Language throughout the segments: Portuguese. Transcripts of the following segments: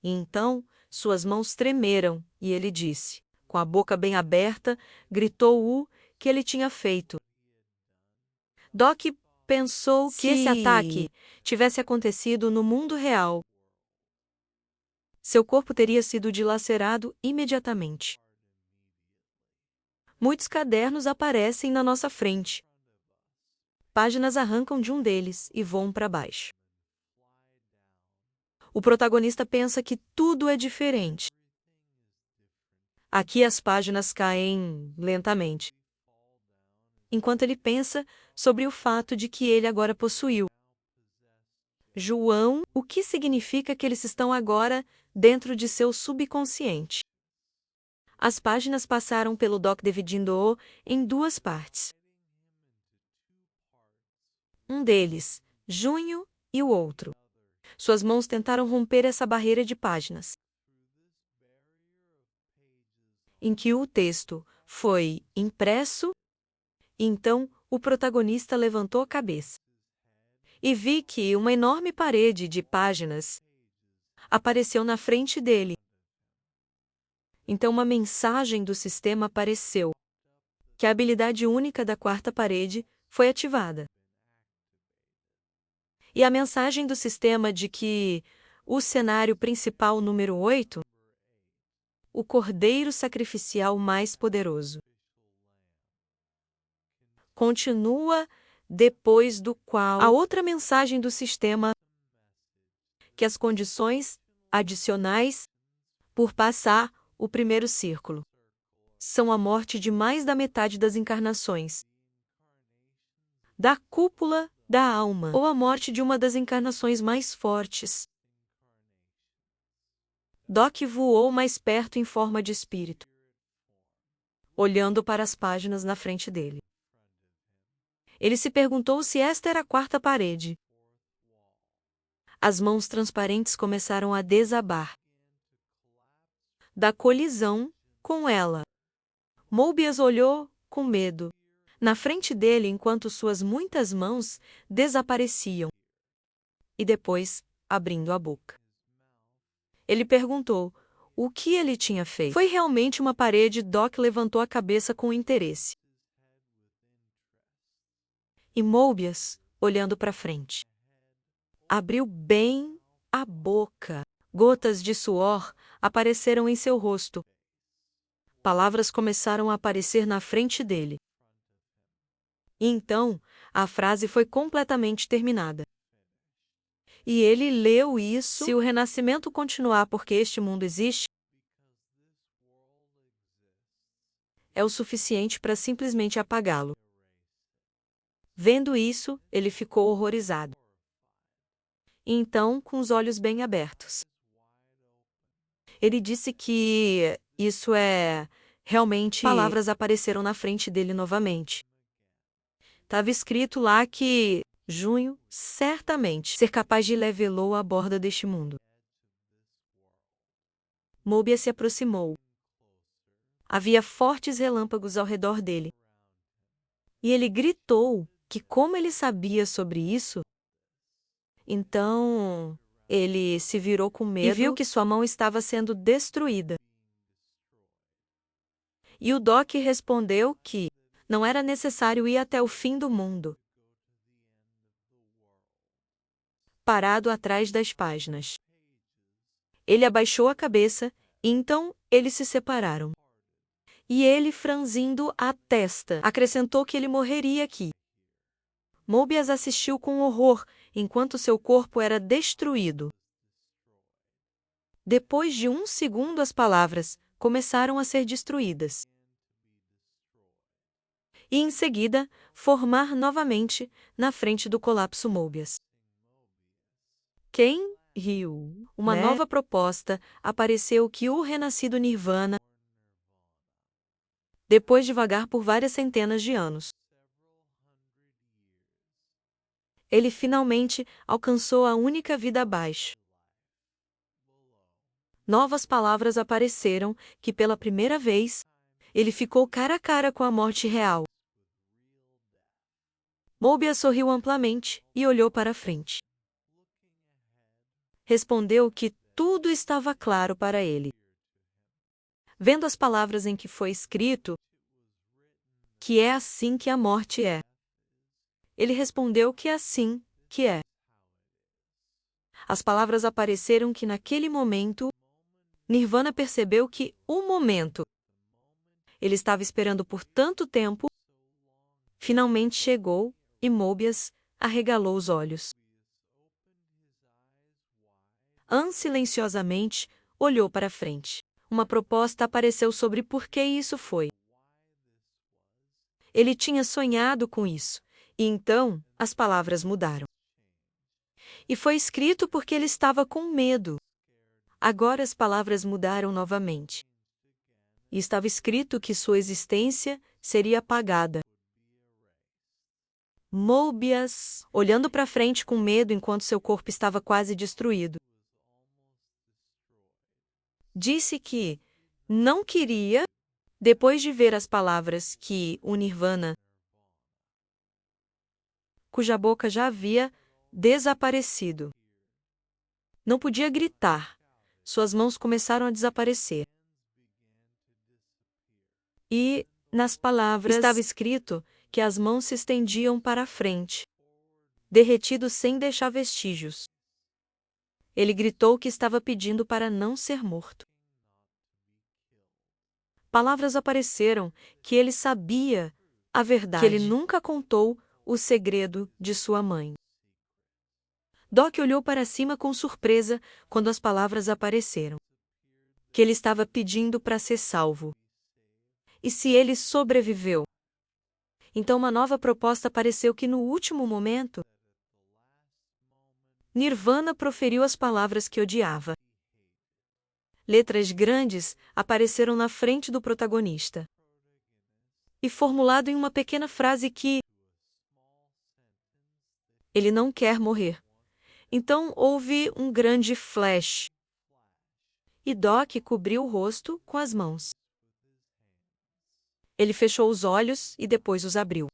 E então, suas mãos tremeram, e ele disse, com a boca bem aberta, gritou o que ele tinha feito. Doc pensou que esse ataque tivesse acontecido no mundo real. Seu corpo teria sido dilacerado imediatamente. Muitos cadernos aparecem na nossa frente. Páginas arrancam de um deles e voam para baixo. O protagonista pensa que tudo é diferente. Aqui as páginas caem lentamente, enquanto ele pensa sobre o fato de que ele agora possuiu João, o que significa que eles estão agora dentro de seu subconsciente. As páginas passaram pelo Doc dividindo-o em duas partes. Um deles, junho, e o outro. Suas mãos tentaram romper essa barreira de páginas, em que o texto foi impresso, e então o protagonista levantou a cabeça e vi que uma enorme parede de páginas apareceu na frente dele. Então uma mensagem do sistema apareceu, que a habilidade única da quarta parede foi ativada. E a mensagem do sistema de que o cenário principal número 8, o cordeiro sacrificial mais poderoso, continua depois do qual a outra mensagem do sistema que as condições adicionais por passar o primeiro círculo são a morte de mais da metade das encarnações da cúpula da alma ou a morte de uma das encarnações mais fortes. Doc voou mais perto em forma de espírito, olhando para as páginas na frente dele. Ele se perguntou se esta era a quarta parede. As mãos transparentes começaram a desabar da colisão com ela. Mobius olhou com medo na frente dele enquanto suas muitas mãos desapareciam e depois abrindo a boca. Ele perguntou o que ele tinha feito. Foi realmente uma parede? Doc levantou a cabeça com interesse. E Mobius, olhando para frente, abriu bem a boca. Gotas de suor apareceram em seu rosto. Palavras começaram a aparecer na frente dele. E então, a frase foi completamente terminada. E ele leu isso: se o renascimento continuar porque este mundo existe, é o suficiente para simplesmente apagá-lo. Vendo isso, ele ficou horrorizado. E então, com os olhos bem abertos, ele disse que isso é realmente. Palavras apareceram na frente dele novamente. Estava escrito lá que junho, certamente, ser capaz de levá-lo à borda deste mundo. Mobius se aproximou. Havia fortes relâmpagos ao redor dele. E ele gritou que como ele sabia sobre isso, então ele se virou com medo e viu que sua mão estava sendo destruída. E o Doc respondeu que não era necessário ir até o fim do mundo. Parado atrás das páginas. Ele abaixou a cabeça e então eles se separaram. E ele, franzindo a testa, acrescentou que ele morreria aqui. Mobius assistiu com horror enquanto seu corpo era destruído. Depois de um segundo, as palavras começaram a ser destruídas. E em seguida, formar novamente na frente do colapso Mobius. Quem riu? Uma nova proposta apareceu que o renascido Nirvana, depois de vagar por várias centenas de anos, ele finalmente alcançou a única vida abaixo. Novas palavras apareceram que, pela primeira vez, ele ficou cara a cara com a morte real. Mobius sorriu amplamente e olhou para frente. Respondeu que tudo estava claro para ele. Vendo as palavras em que foi escrito que é assim que a morte é, ele respondeu que é assim que é. As palavras apareceram que naquele momento, Nirvana percebeu que o momento ele estava esperando por tanto tempo finalmente chegou e Mobius arregalou os olhos. An silenciosamente olhou para frente. Uma proposta apareceu sobre por que isso foi. Ele tinha sonhado com isso, e então as palavras mudaram. E foi escrito porque ele estava com medo. Agora as palavras mudaram novamente. E estava escrito que sua existência seria apagada. Mobius, olhando para frente com medo enquanto seu corpo estava quase destruído, disse que não queria, depois de ver as palavras que o Nirvana, cuja boca já havia desaparecido. Não podia gritar. Suas mãos começaram a desaparecer. E, nas palavras, estava escrito que as mãos se estendiam para a frente, derretido sem deixar vestígios. Ele gritou que estava pedindo para não ser morto. Palavras apareceram que ele sabia a verdade, que ele nunca contou o segredo de sua mãe. Doc olhou para cima com surpresa quando as palavras apareceram. Que ele estava pedindo para ser salvo. E se ele sobreviveu? Então uma nova proposta apareceu que no último momento, Nirvana proferiu as palavras que odiava. Letras grandes apareceram na frente do protagonista. E formulado em uma pequena frase que ele não quer morrer. Então houve um grande flash. E Doc cobriu o rosto com as mãos. Ele fechou os olhos e depois os abriu.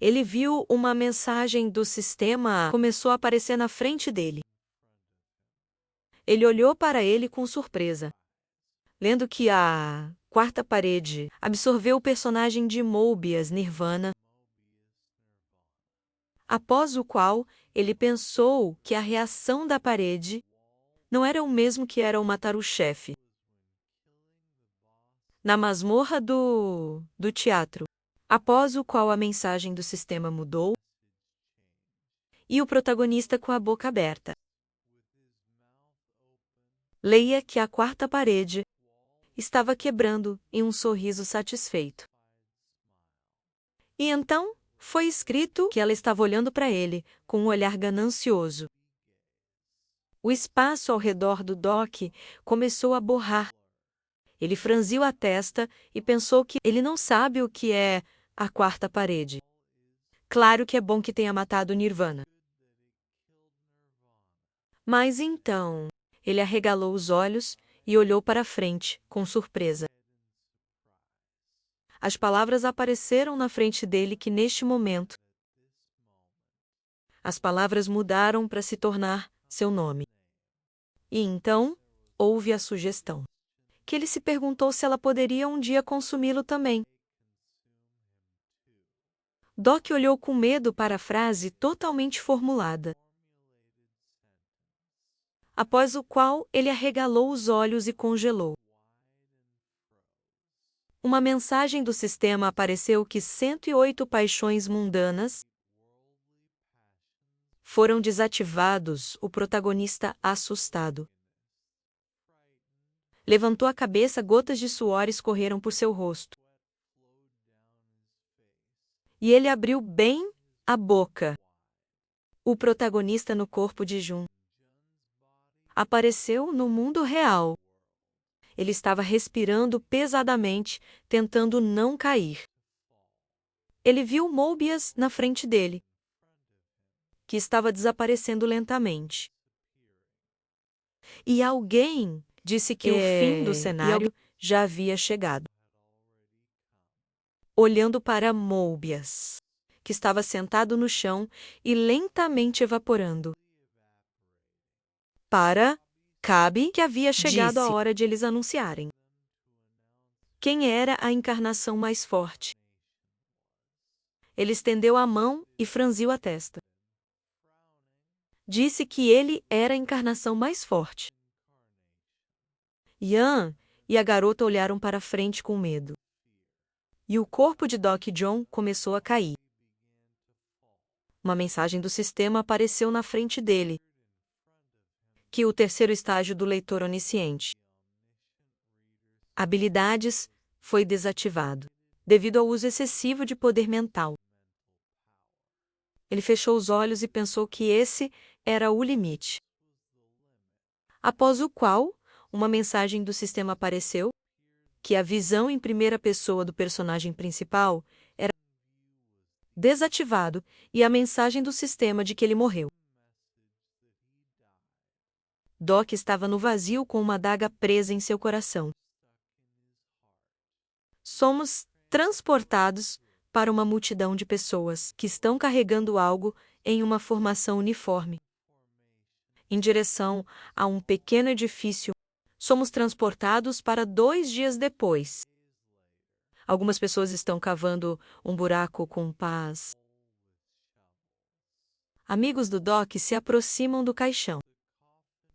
Ele viu uma mensagem do sistema começou a aparecer na frente dele. Ele olhou para ele com surpresa, lendo que a quarta parede absorveu o personagem de Mobius Nirvana, após o qual ele pensou que a reação da parede não era o mesmo que era ao matar o chefe. Na masmorra do teatro, após o qual a mensagem do sistema mudou, e o protagonista com a boca aberta. Leia que a quarta parede estava quebrando em um sorriso satisfeito. E então foi escrito que ela estava olhando para ele com um olhar ganancioso. O espaço ao redor do Doc começou a borrar. Ele franziu a testa e pensou que ele não sabe o que é a quarta parede. Claro que é bom que tenha matado Nirvana. Mas então, ele arregalou os olhos e olhou para frente, com surpresa. As palavras apareceram na frente dele que neste momento, as palavras mudaram para se tornar seu nome. E então, houve a sugestão. Que ele se perguntou se ela poderia um dia consumi-lo também. Doc olhou com medo para a frase totalmente formulada, após o qual ele arregalou os olhos e congelou. Uma mensagem do sistema apareceu que 108 paixões mundanas foram desativados, o protagonista assustado. Levantou a cabeça, gotas de suor escorreram por seu rosto. E ele abriu bem a boca. O protagonista no corpo de Jun apareceu no mundo real. Ele estava respirando pesadamente, tentando não cair. Ele viu Mobius na frente dele, que estava desaparecendo lentamente. E alguém disse que o fim do cenário já havia chegado. Olhando para Mobius, que estava sentado no chão e lentamente evaporando. para Cabe que havia chegado a Disse. hora de eles anunciarem quem era a encarnação mais forte. Ele estendeu a mão e franziu a testa. Disse que ele era a encarnação mais forte. Ian e a garota olharam para frente com medo. E o corpo de Doc John começou a cair. Uma mensagem do sistema apareceu na frente dele, que o terceiro estágio do leitor onisciente. Habilidades foi desativado, devido ao uso excessivo de poder mental. Ele fechou os olhos e pensou que esse era o limite. Após o qual, uma mensagem do sistema apareceu, que a visão em primeira pessoa do personagem principal era desativado e a mensagem do sistema de que ele morreu. Doc estava no vazio com uma adaga presa em seu coração. Somos transportados para uma multidão de pessoas que estão carregando algo em uma formação uniforme. Em direção a um pequeno edifício, somos transportados para 2 dias depois. Algumas pessoas estão cavando um buraco com paz. Amigos do Doc se aproximam do caixão.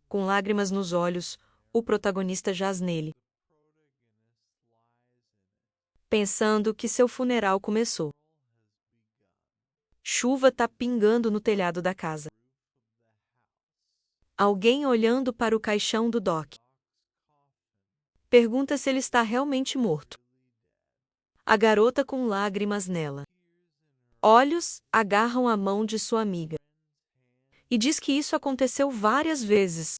Com lágrimas nos olhos, o protagonista jaz nele, pensando que seu funeral começou. Chuva tá pingando no telhado da casa. Alguém olhando para o caixão do Doc pergunta se ele está realmente morto. A garota com lágrimas nela. Olhos agarram a mão de sua amiga e diz que isso aconteceu várias vezes.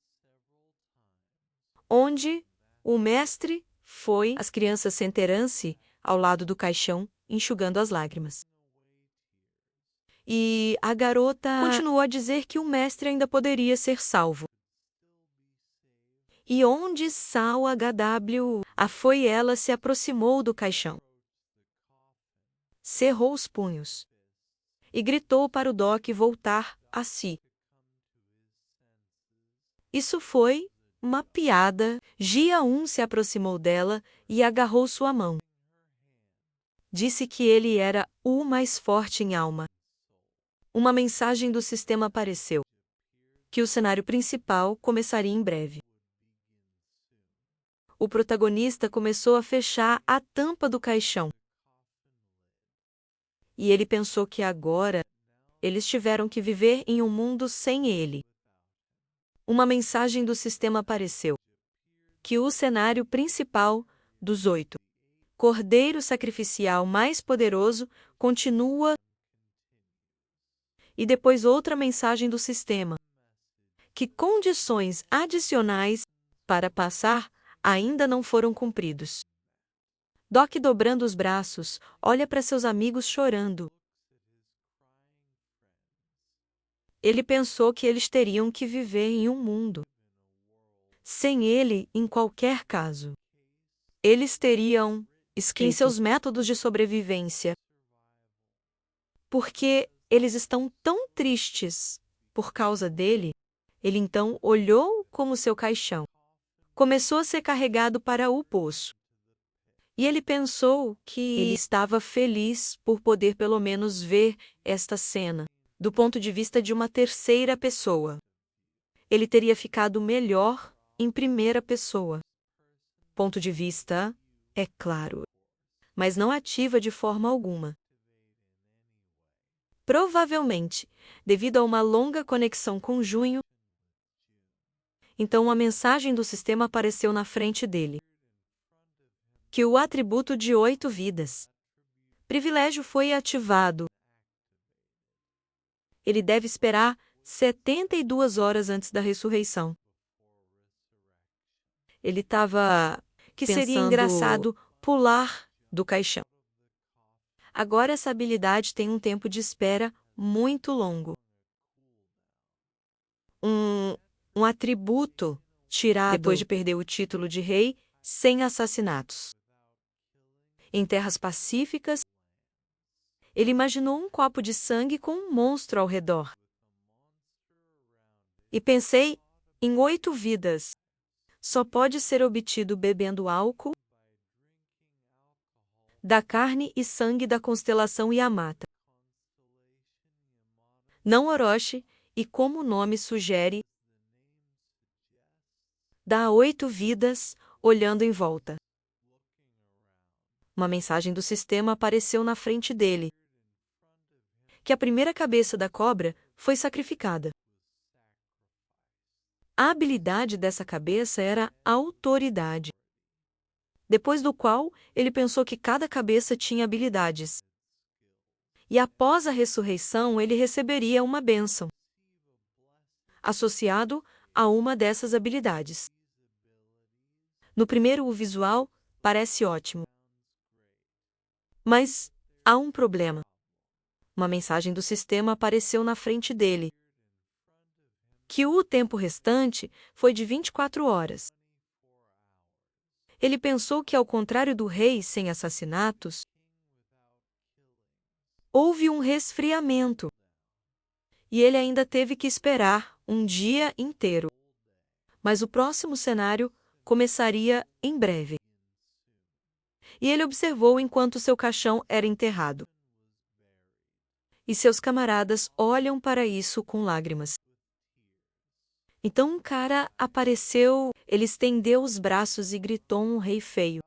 Onde o mestre foi, as crianças senteram-se ao lado do caixão, enxugando as lágrimas. E a garota continuou a dizer que o mestre ainda poderia ser salvo. E onde Sal HW foi, ela se aproximou do caixão, cerrou os punhos e gritou para o Doc voltar a si. Isso foi uma piada. Gia 1 se aproximou dela e agarrou sua mão. Disse que ele era o mais forte em alma. Uma mensagem do sistema apareceu, que o cenário principal começaria em breve. O protagonista começou a fechar a tampa do caixão. E ele pensou que agora eles tiveram que viver em um mundo sem ele. Uma mensagem do sistema apareceu, que o cenário principal dos 8, Cordeiro Sacrificial mais poderoso, continua. E depois outra mensagem do sistema, que condições adicionais para passar ainda não foram cumpridos. Doc, dobrando os braços, olha para seus amigos chorando. Ele pensou que eles teriam que viver em um mundo sem ele em qualquer caso. Eles teriam em seus métodos de sobrevivência. Porque eles estão tão tristes por causa dele, ele então olhou como seu caixão começou a ser carregado para o poço. E ele pensou que ele estava feliz por poder pelo menos ver esta cena do ponto de vista de uma terceira pessoa. Ele teria ficado melhor em primeira pessoa. Ponto de vista, é claro, mas não ativa de forma alguma. Provavelmente, devido a uma longa conexão com Junho, então uma mensagem do sistema apareceu na frente dele, que o atributo de 8 vidas, privilégio, foi ativado. Ele deve esperar 72 horas antes da ressurreição. Ele estava que seria engraçado pular do caixão. Agora essa habilidade tem um tempo de espera muito longo. Um atributo tirado depois de perder o título de rei sem assassinatos. Em terras pacíficas, ele imaginou um copo de sangue com um monstro ao redor. E pensei em 8 vidas, só pode ser obtido bebendo álcool da carne e sangue da constelação Yamata. Não Orochi, e como o nome sugere, dá 8 vidas, olhando em volta. Uma mensagem do sistema apareceu na frente dele, que a primeira cabeça da cobra foi sacrificada. A habilidade dessa cabeça era autoridade, depois do qual ele pensou que cada cabeça tinha habilidades. E após a ressurreição ele receberia uma bênção, associado a uma dessas habilidades. No primeiro, o visual parece ótimo. Mas há um problema. Uma mensagem do sistema apareceu na frente dele, que o tempo restante foi de 24 horas. Ele pensou que, ao contrário do rei sem assassinatos, houve um resfriamento, e ele ainda teve que esperar um dia inteiro. Mas o próximo cenário começaria em breve. E ele observou enquanto seu caixão era enterrado. E seus camaradas olham para isso com lágrimas. Então um cara apareceu, ele estendeu os braços e gritou um rei feio,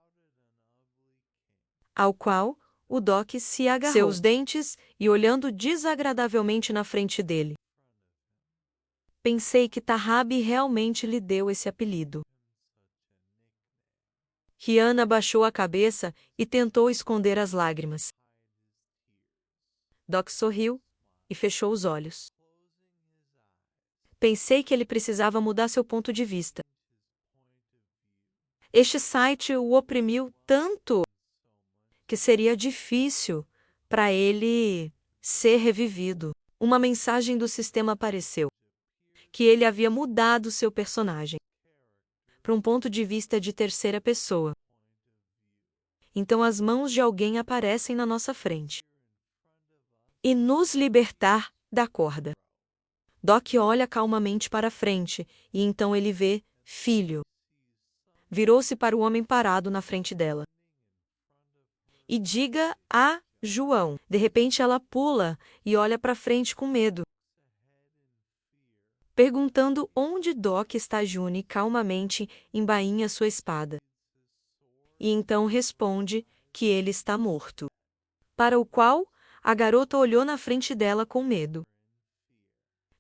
ao qual o Doc se agarrou seus dentes e olhando desagradavelmente na frente dele. Pensei que Tahabe realmente lhe deu esse apelido. Rihanna baixou a cabeça e tentou esconder as lágrimas. Doc sorriu e fechou os olhos. Pensei que ele precisava mudar seu ponto de vista. Este site o oprimiu tanto que seria difícil para ele ser revivido. Uma mensagem do sistema apareceu, que ele havia mudado seu personagem para um ponto de vista de terceira pessoa. Então as mãos de alguém aparecem na nossa frente e nos libertar da corda. Doc olha calmamente para frente e então ele vê filho. Virou-se para o homem parado na frente dela. E diga a João. De repente ela pula e olha para frente com medo, perguntando onde Doc está. June calmamente embainha sua espada. E então responde que ele está morto. Para o qual a garota olhou na frente dela com medo.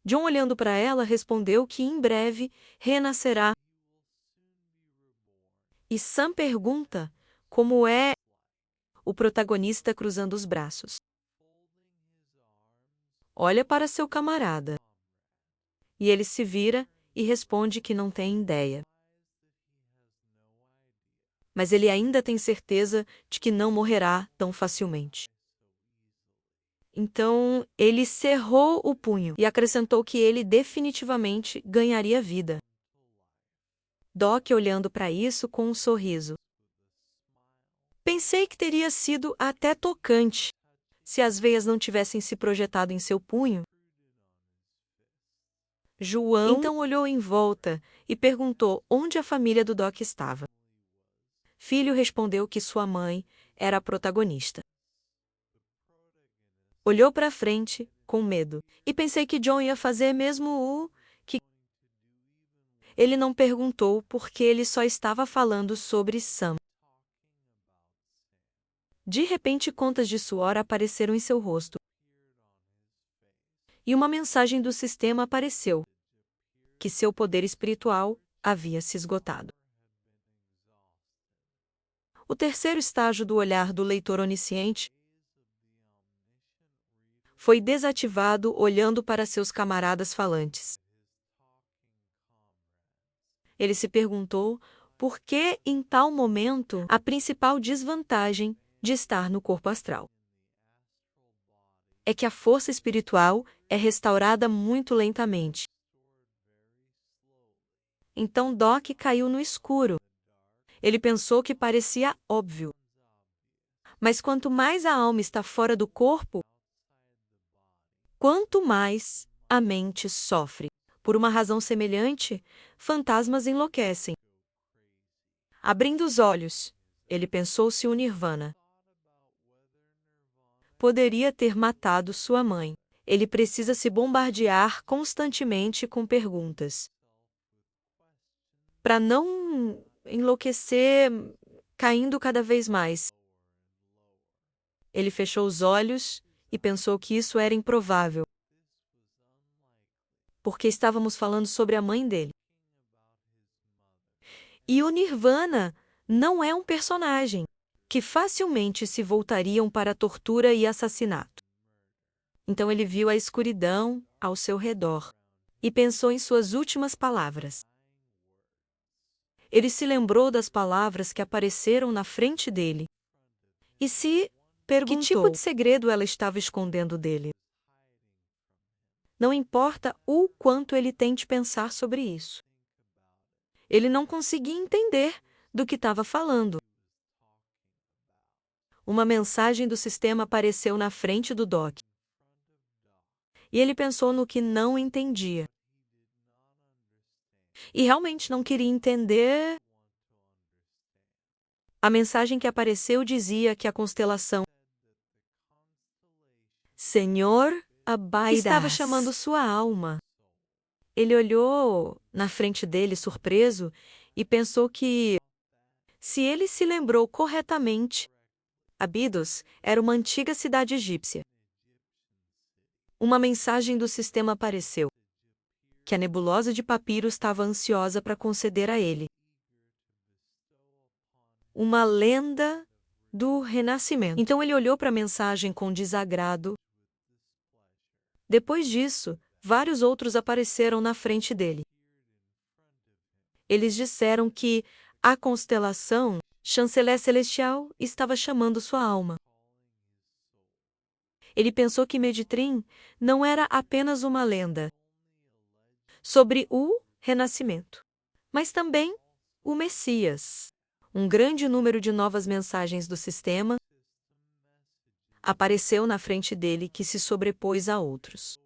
John, olhando para ela, respondeu que em breve renascerá. E Sam pergunta como é o protagonista cruzando os braços. Olha para seu camarada. E ele se vira e responde que não tem ideia. Mas ele ainda tem certeza de que não morrerá tão facilmente. Então, ele cerrou o punho e acrescentou que ele definitivamente ganharia vida. Doc olhando para isso com um sorriso. Pensei que teria sido até tocante se as veias não tivessem se projetado em seu punho. João então olhou em volta e perguntou onde a família do Doc estava. Filho respondeu que sua mãe era a protagonista. Olhou para frente, com medo, e pensei que John ia fazer mesmo o que... Ele não perguntou porque ele só estava falando sobre Sam. De repente, contas de suor apareceram em seu rosto. E uma mensagem do sistema apareceu, que seu poder espiritual havia se esgotado. O terceiro estágio do olhar do leitor onisciente foi desativado olhando para seus camaradas falantes. Ele se perguntou por que, em tal momento, a principal desvantagem de estar no corpo astral é que a força espiritual é restaurada muito lentamente. Então Doc caiu no escuro. Ele pensou que parecia óbvio. Mas quanto mais a alma está fora do corpo, quanto mais a mente sofre. Por uma razão semelhante, fantasmas enlouquecem. Abrindo os olhos, ele pensou se o Nirvana poderia ter matado sua mãe. Ele precisa se bombardear constantemente com perguntas, para não enlouquecer, caindo cada vez mais. Ele fechou os olhos e pensou que isso era improvável, porque estávamos falando sobre a mãe dele. E o Nirvana não é um personagem que facilmente se voltariam para a tortura e assassinato. Então ele viu a escuridão ao seu redor e pensou em suas últimas palavras. Ele se lembrou das palavras que apareceram na frente dele e se perguntou que tipo de segredo ela estava escondendo dele. Não importa o quanto ele tente pensar sobre isso. Ele não conseguia entender do que estava falando. Uma mensagem do sistema apareceu na frente do Doc. E ele pensou no que não entendia. E realmente não queria entender. A mensagem que apareceu dizia que a constelação Senhor Abaidas estava chamando sua alma. Ele olhou na frente dele, surpreso, e pensou que, se ele se lembrou corretamente, Abidos era uma antiga cidade egípcia. Uma mensagem do sistema apareceu, que a nebulosa de Papiro estava ansiosa para conceder a ele uma lenda do renascimento. Então ele olhou para a mensagem com desagrado. Depois disso, vários outros apareceram na frente dele. Eles disseram que a constelação Chanceler Celestial estava chamando sua alma. Ele pensou que Meditrim não era apenas uma lenda sobre o renascimento, mas também o Messias. Um grande número de novas mensagens do sistema apareceu na frente dele que se sobrepôs a outros.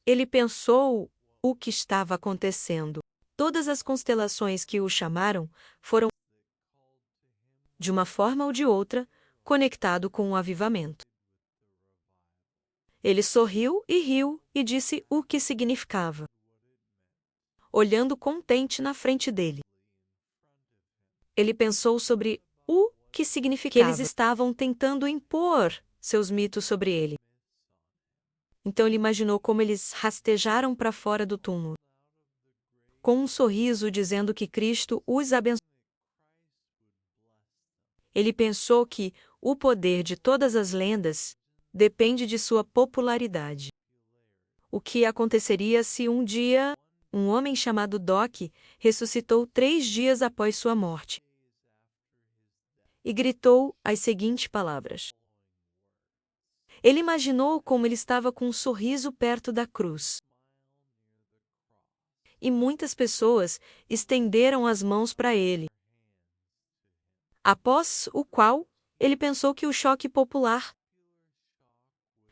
Ele pensou o que estava acontecendo. Todas as constelações que o chamaram foram, de uma forma ou de outra, conectado com o avivamento. Ele sorriu e riu e disse o que significava, olhando contente na frente dele. Ele pensou sobre o que significava, que eles estavam tentando impor seus mitos sobre ele. Então ele imaginou como eles rastejaram para fora do túmulo, com um sorriso dizendo que Cristo os abençoou. Ele pensou que o poder de todas as lendas depende de sua popularidade. O que aconteceria se um dia um homem chamado Doc ressuscitou 3 dias após sua morte e gritou as seguintes palavras. Ele imaginou como ele estava com um sorriso perto da cruz. E muitas pessoas estenderam as mãos para ele. Após o qual, ele pensou que o choque popular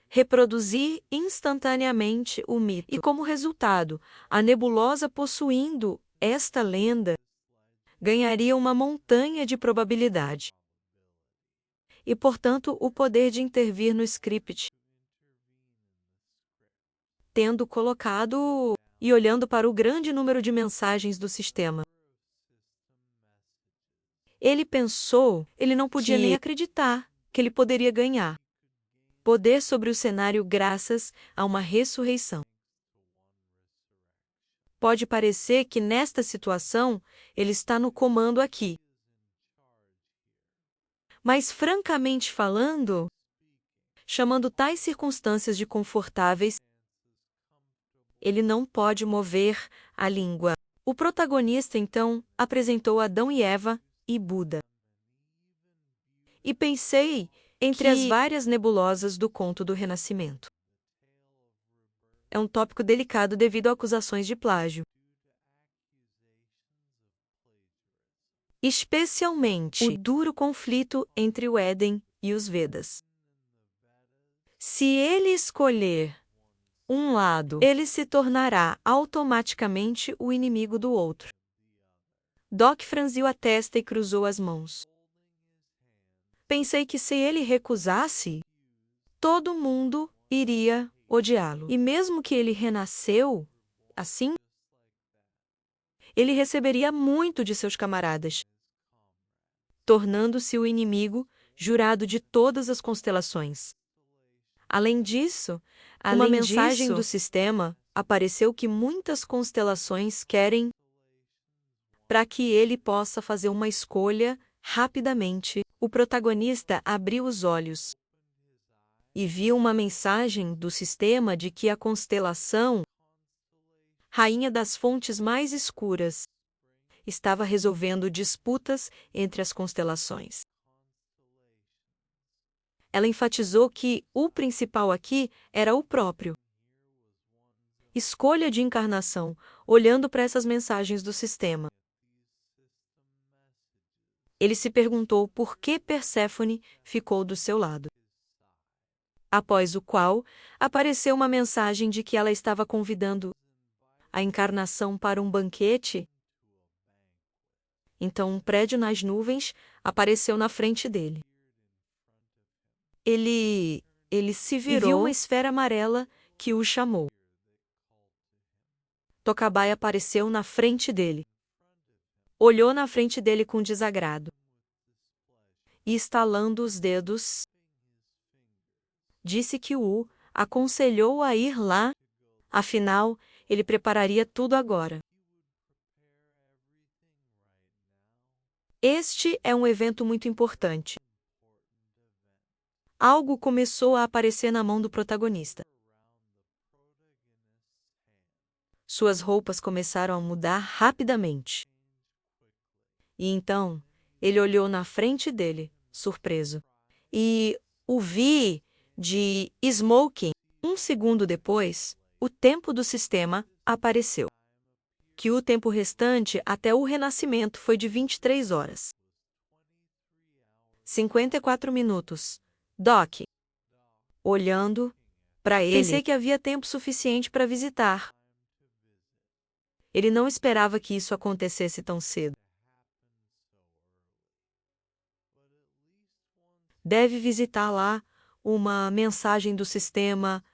reproduzir instantaneamente o mito. E como resultado, a nebulosa possuindo esta lenda ganharia uma montanha de probabilidade. E, portanto, o poder de intervir no script. Tendo colocado e olhando para o grande número de mensagens do sistema. Ele pensou, ele não podia nem acreditar que ele poderia ganhar poder sobre o cenário graças a uma ressurreição. Pode parecer que nesta situação ele está no comando aqui. Mas, francamente falando, chamando tais circunstâncias de confortáveis, ele não pode mover a língua. O protagonista, então, apresentou Adão e Eva e Buda. E pensei entre as várias nebulosas do conto do Renascimento. É um tópico delicado devido a acusações de plágio. Especialmente o duro conflito entre o Éden e os Vedas. Se ele escolher um lado, ele se tornará automaticamente o inimigo do outro. Doc franziu a testa e cruzou as mãos. Pensei que se ele recusasse, todo mundo iria odiá-lo. E mesmo que ele renasceu, assim, ele receberia muito de seus camaradas, tornando-se o inimigo jurado de todas as constelações. Além disso, uma mensagem do sistema apareceu que muitas constelações querem para que ele possa fazer uma escolha rapidamente. O protagonista abriu os olhos e viu uma mensagem do sistema de que a constelação, rainha das fontes mais escuras, estava resolvendo disputas entre as constelações. Ela enfatizou que o principal aqui era o próprio. Escolha de encarnação, olhando para essas mensagens do sistema. Ele se perguntou por que Perséfone ficou do seu lado. Após o qual, apareceu uma mensagem de que ela estava convidando a encarnação para um banquete. Então um prédio nas nuvens apareceu na frente dele. Ele se virou e viu uma esfera amarela que o chamou. Tocabai apareceu na frente dele. Olhou na frente dele com desagrado. E estalando os dedos, disse que o aconselhou a ir lá, afinal, ele prepararia tudo agora. Este é um evento muito importante. Algo começou a aparecer na mão do protagonista. Suas roupas começaram a mudar rapidamente. E então, ele olhou na frente dele, surpreso. E o vi de smoking. Um segundo depois, o tempo do sistema apareceu. Que o tempo restante até o renascimento foi de 23 horas. 54 minutos. Doc. Olhando para ele, pensei que havia tempo suficiente para visitar. Ele não esperava que isso acontecesse tão cedo. Deve visitar lá uma mensagem do sistema.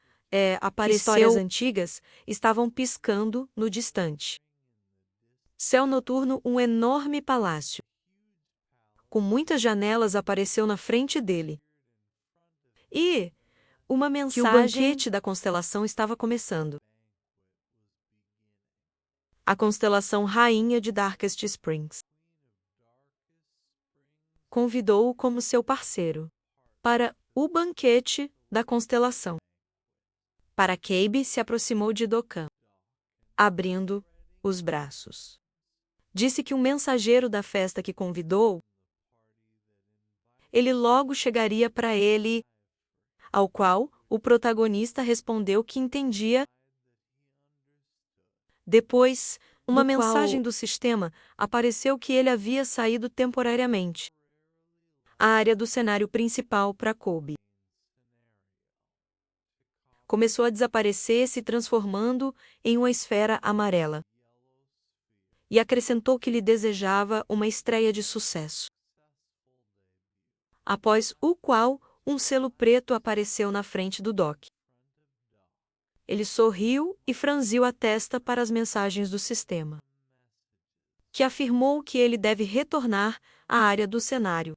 Apareceu. Histórias antigas estavam piscando no distante. Céu noturno, um enorme palácio. Com muitas janelas apareceu na frente dele. E uma mensagem que o banquete da constelação estava começando. A constelação Rainha de Darkest Springs convidou-o como seu parceiro para o banquete da constelação. Paracabe se aproximou de Dokkan, abrindo os braços. Disse que um mensageiro da festa que convidou, ele logo chegaria para ele, ao qual o protagonista respondeu que entendia. Depois, uma mensagem do sistema apareceu que ele havia saído temporariamente. A área do cenário principal para Kobe começou a desaparecer, se transformando em uma esfera amarela. E acrescentou que lhe desejava uma estreia de sucesso. Após o qual, um selo preto apareceu na frente do Doc. Ele sorriu e franziu a testa para as mensagens do sistema, que afirmou que ele deve retornar à área do cenário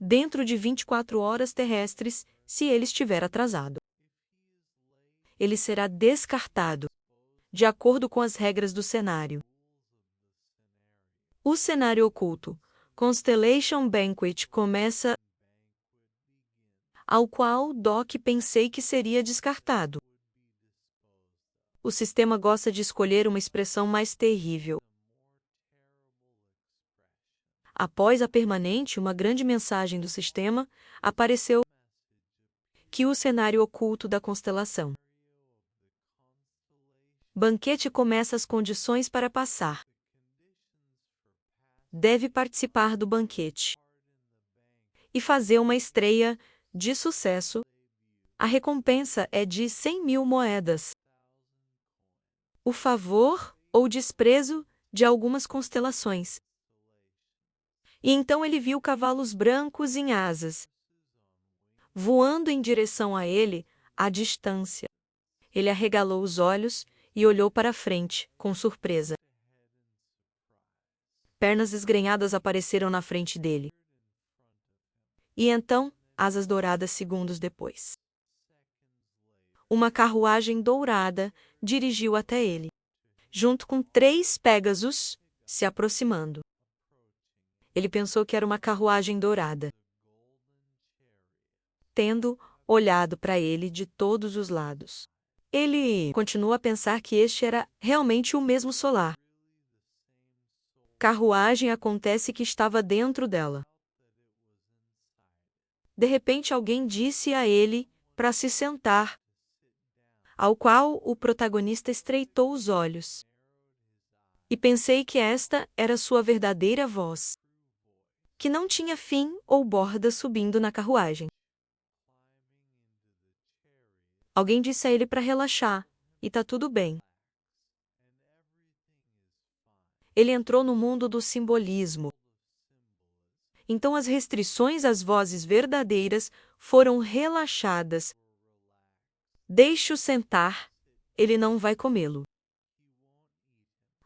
dentro de 24 horas terrestres, se ele estiver atrasado. Ele será descartado, de acordo com as regras do cenário. O cenário oculto, Constellation Banquet, começa, ao qual Doc pensei que seria descartado. O sistema gosta de escolher uma expressão mais terrível. Após a permanente, uma grande mensagem do sistema apareceu que o cenário oculto da constelação. Banquete começa as condições para passar. Deve participar do banquete e fazer uma estreia de sucesso A recompensa é de 100.000 moedas. O favor ou desprezo de algumas constelações. E então ele viu cavalos brancos em asas, voando em direção a ele, à distância. Ele arregalou os olhos e olhou para frente, com surpresa. Pernas desgrenhadas apareceram na frente dele. E então, asas douradas segundos depois. Uma carruagem dourada dirigiu até ele, junto com 3 Pégasos se aproximando. Ele pensou que era uma carruagem dourada, tendo olhado para ele de todos os lados. Ele continuou a pensar que este era realmente o mesmo solar. Carruagem acontece que estava dentro dela. De repente alguém disse a ele para se sentar, ao qual o protagonista estreitou os olhos. E pensei que esta era sua verdadeira voz, que não tinha fim ou borda subindo na carruagem. Alguém disse a ele para relaxar, e tá tudo bem. Ele entrou no mundo do simbolismo. Então as restrições às vozes verdadeiras foram relaxadas. Deixe-o sentar, ele não vai comê-lo.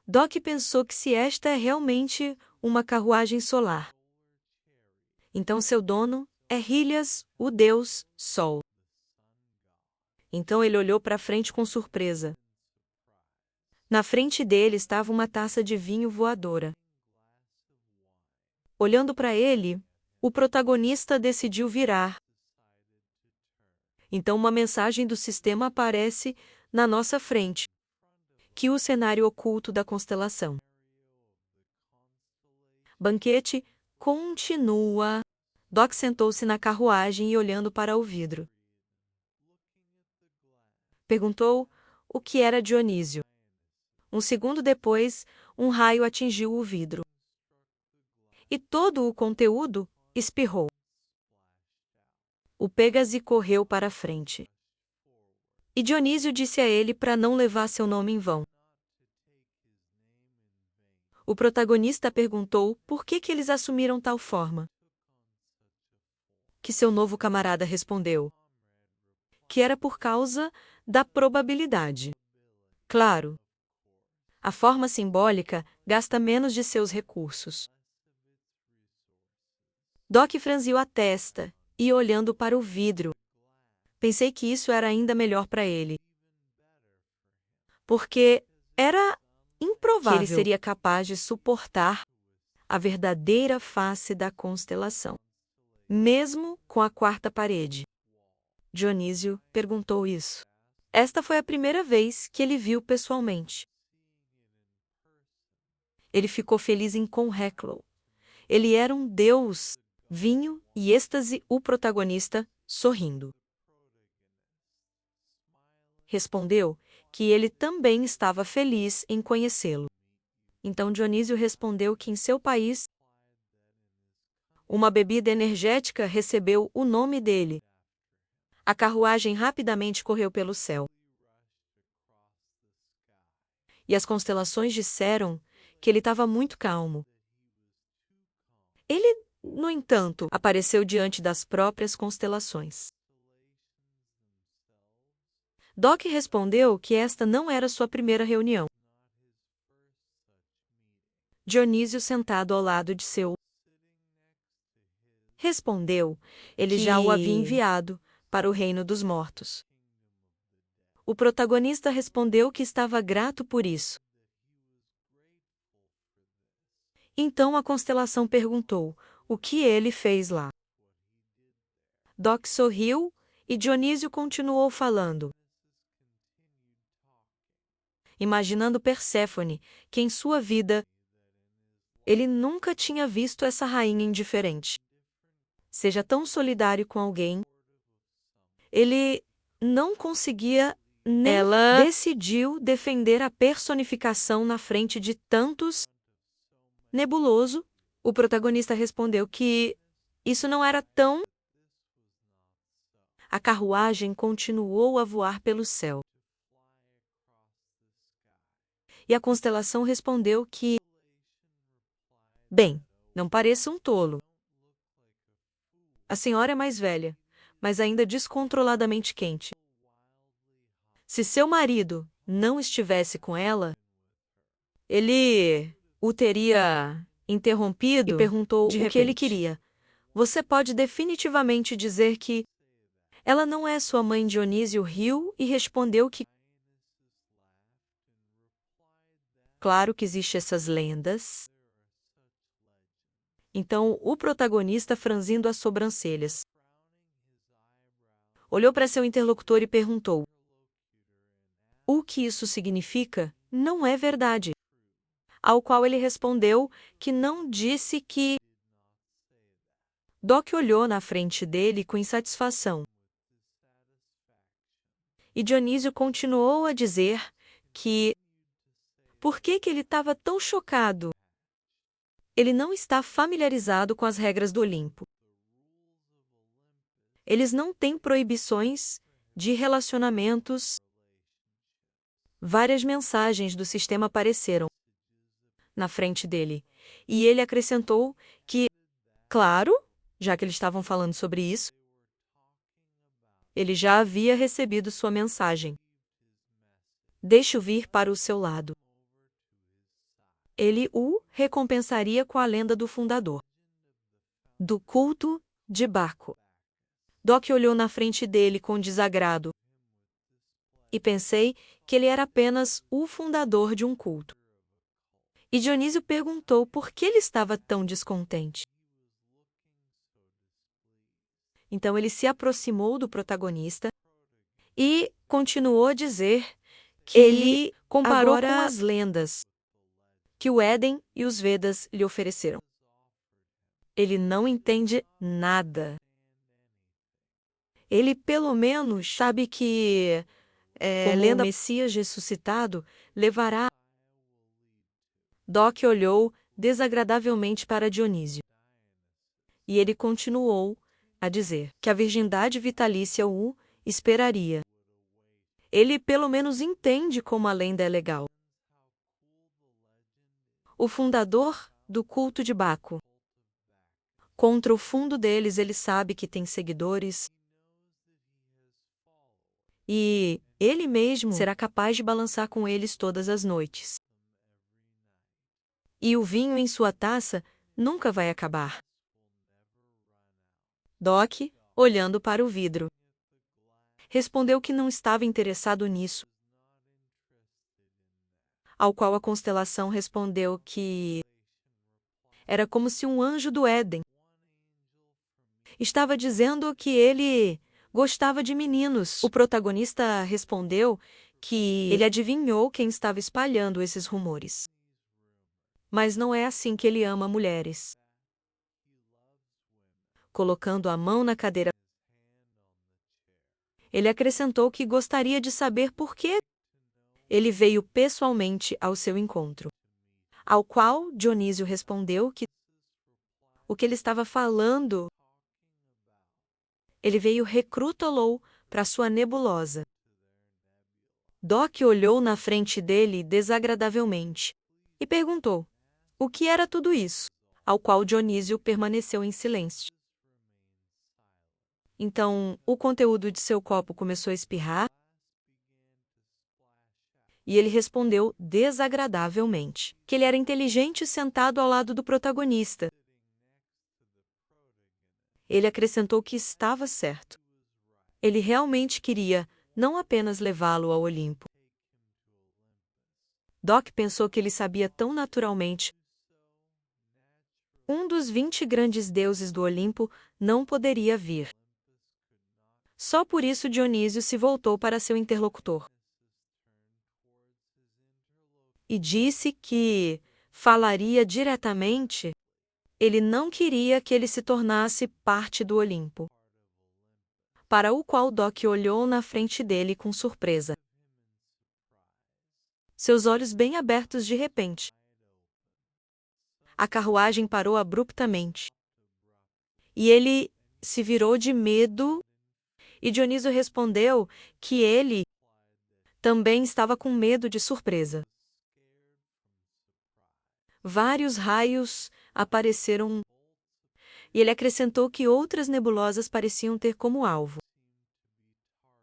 Doc pensou que se esta é realmente uma carruagem solar, então seu dono é Helias, o deus Sol. Então ele olhou para frente com surpresa. Na frente dele estava uma taça de vinho voadora. Olhando para ele, o protagonista decidiu virar. Então uma mensagem do sistema aparece na nossa frente, que o cenário oculto da constelação. Banquete continua. Doc sentou-se na carruagem e olhando para o vidro. Perguntou o que era Dionísio. Um segundo depois, um raio atingiu o vidro. E todo o conteúdo espirrou. O Pégase correu para a frente. E Dionísio disse a ele para não levar seu nome em vão. O protagonista perguntou por que eles assumiram tal forma. Que seu novo camarada respondeu que era por causa da probabilidade. Claro, a forma simbólica gasta menos de seus recursos. Doc franziu a testa e olhando para o vidro. Pensei que isso era ainda melhor para ele. Porque era improvável que ele seria capaz de suportar a verdadeira face da constelação, mesmo com a quarta parede. Dionísio perguntou isso. Esta foi a primeira vez que ele viu pessoalmente. Ele ficou feliz em Conreclo. Ele era um deus, vinho e êxtase, o protagonista, sorrindo. Respondeu que ele também estava feliz em conhecê-lo. Então Dionísio respondeu que em seu país, uma bebida energética recebeu o nome dele. A carruagem rapidamente correu pelo céu. E as constelações disseram que ele estava muito calmo. Ele, no entanto, apareceu diante das próprias constelações. Doc respondeu que esta não era sua primeira reunião. Dionísio sentado ao lado de seu respondeu, ele já o havia enviado para o reino dos mortos. O protagonista respondeu que estava grato por isso. Então a constelação perguntou o que ele fez lá. Doc sorriu e Dionísio continuou falando, imaginando Perséfone, que em sua vida ele nunca tinha visto essa rainha indiferente. Seja tão solidário com alguém, ele não conseguia nem ela decidiu defender a personificação na frente de tantos. Nebuloso, o protagonista respondeu que isso não era tão. a carruagem continuou a voar pelo céu. E a constelação respondeu que, bem, não pareça um tolo. A senhora é mais velha, mas ainda descontroladamente quente. Se seu marido não estivesse com ela, ele o teria interrompido e perguntou o que ele queria. Você pode definitivamente dizer que ela não é sua mãe? Dionísio riu e respondeu que, claro que existem essas lendas. Então, o protagonista, franzindo as sobrancelhas, olhou para seu interlocutor e perguntou: o que isso significa? Não é verdade. Ao qual ele respondeu que não disse que. Doc olhou na frente dele com insatisfação. E Dionísio continuou a dizer que. Por que ele estava tão chocado? Ele não está familiarizado com as regras do Olimpo. Eles não têm proibições de relacionamentos. Várias mensagens do sistema apareceram na frente dele. E ele acrescentou que, claro, já que eles estavam falando sobre isso, ele já havia recebido sua mensagem. Deixe-o vir para o seu lado. Ele o recompensaria com a lenda do fundador do culto de Baco. Doc olhou na frente dele com desagrado. E pensei que ele era apenas o fundador de um culto. E Dionísio perguntou por que ele estava tão descontente. Então ele se aproximou do protagonista e continuou a dizer que ele comparou com as lendas que o Éden e os Vedas lhe ofereceram. Ele não entende nada. Ele pelo menos sabe que como o Messias ressuscitado levará. Doc olhou desagradavelmente para Dionísio. E ele continuou a dizer que a virgindade vitalícia o esperaria. Ele pelo menos entende como a lenda é legal. O fundador do culto de Baco. Contra o fundo deles, ele sabe que tem seguidores. E ele mesmo será capaz de balançar com eles todas as noites. E o vinho em sua taça nunca vai acabar. Doc, olhando para o vidro, respondeu que não estava interessado nisso. Ao qual a constelação respondeu que era como se um anjo do Éden estava dizendo que ele gostava de meninos. O protagonista respondeu que ele adivinhou quem estava espalhando esses rumores. Mas não é assim que ele ama mulheres. Colocando a mão na cadeira, ele acrescentou que gostaria de saber por que ele veio pessoalmente ao seu encontro. Ao qual Dionísio respondeu que o que ele estava falando, ele veio recrutá-lo para sua nebulosa. Doc olhou na frente dele desagradavelmente e perguntou o que era tudo isso, ao qual Dionísio permaneceu em silêncio. Então, o conteúdo de seu copo começou a espirrar e ele respondeu desagradavelmente que ele era inteligente sentado ao lado do protagonista. Ele acrescentou que estava certo. Ele realmente queria não apenas levá-lo ao Olimpo. Doc pensou que ele sabia tão naturalmente. Um dos 20 grandes deuses do Olimpo não poderia vir. Só por isso Dionísio se voltou para seu interlocutor e disse que falaria diretamente. Ele não queria que ele se tornasse parte do Olimpo. Para o qual Doc olhou na frente dele com surpresa. Seus olhos bem abertos de repente. A carruagem parou abruptamente. E ele se virou de medo E Dioniso respondeu que ele também estava com medo de surpresa. Vários raios apareceram e ele acrescentou que outras nebulosas pareciam ter como alvo